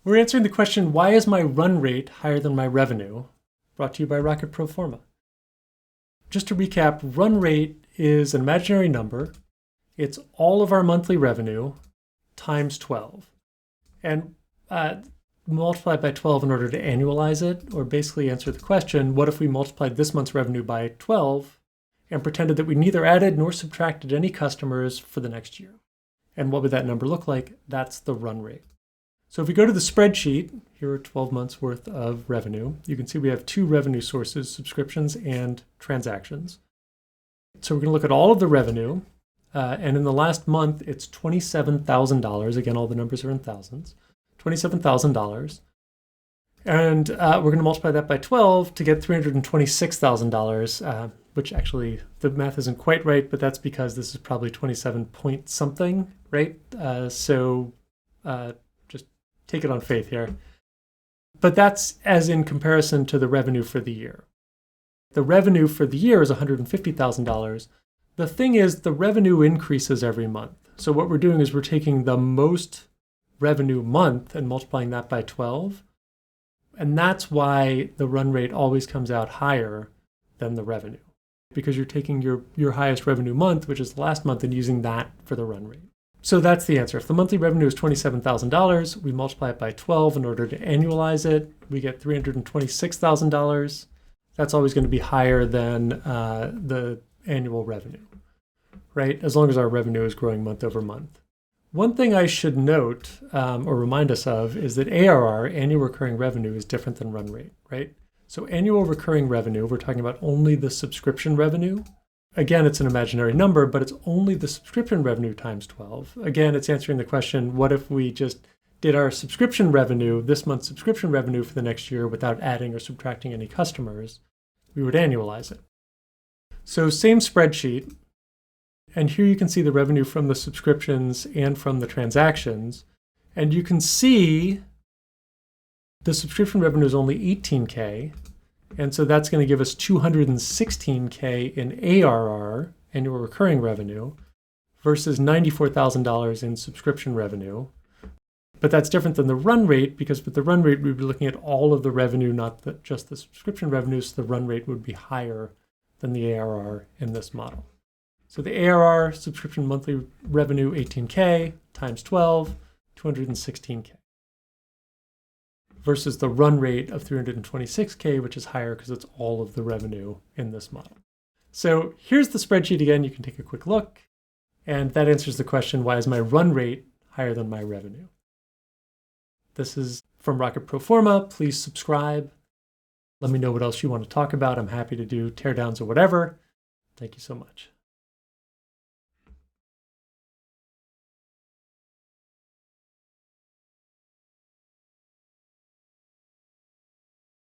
We're answering the question, why is my run rate higher than my revenue? Brought to you by Rocket Proforma. Just to recap, run rate is an imaginary number. It's all of our monthly revenue times 12. And multiply it by 12 in order to annualize it, or basically answer the question, what if we multiplied this month's revenue by 12 and pretended that we neither added nor subtracted any customers for the next year? And what would that number look like? That's the run rate. So if we go to the spreadsheet, here are 12 months worth of revenue. You can see we have two revenue sources, subscriptions and transactions. So we're going to look at all of the revenue. And in the last month, it's $27,000. Again, all the numbers are in thousands. $27,000. And we're going to multiply that by 12 to get $326,000, which actually the math isn't quite right, but that's because this is probably 27 point something, right? So just take it on faith here. But that's as in comparison to the revenue for the year. The revenue for the year is $150,000. The thing is, the revenue increases every month. So what we're doing is we're taking the most revenue month and multiplying that by 12. And that's why the run rate always comes out higher than the revenue, because you're taking your highest revenue month, which is the last month, and using that for the run rate. So that's the answer. If the monthly revenue is $27,000, we multiply it by 12 in order to annualize it. We get $326,000. That's always going to be higher than the annual revenue, right? As long as our revenue is growing month over month. One thing I should note or remind us of is that ARR, annual recurring revenue, is different than run rate, right? So annual recurring revenue, we're talking about only the subscription revenue. Again, it's an imaginary number, but it's only the subscription revenue times 12. Again, it's answering the question, what if we just did our subscription revenue, this month's subscription revenue for the next year without adding or subtracting any customers? We would annualize it. So same spreadsheet. And here you can see the revenue from the subscriptions and from the transactions. And you can see the subscription revenue is only $18K. And so that's going to give us $216K in ARR, annual recurring revenue, versus $94,000 in subscription revenue. But that's different than the run rate, because with the run rate, we'd be looking at all of the revenue, not just the subscription revenue. So the run rate would be higher than the ARR in this model. So the ARR subscription monthly revenue, 18K times 12, 216K. Versus the run rate of 326K, which is higher because it's all of the revenue in this model. So here's the spreadsheet again. You can take a quick look. And that answers the question, why is my run rate higher than my revenue? This is from Rocket Proforma. Please subscribe. Let me know what else you want to talk about. I'm happy to do teardowns or whatever. Thank you so much.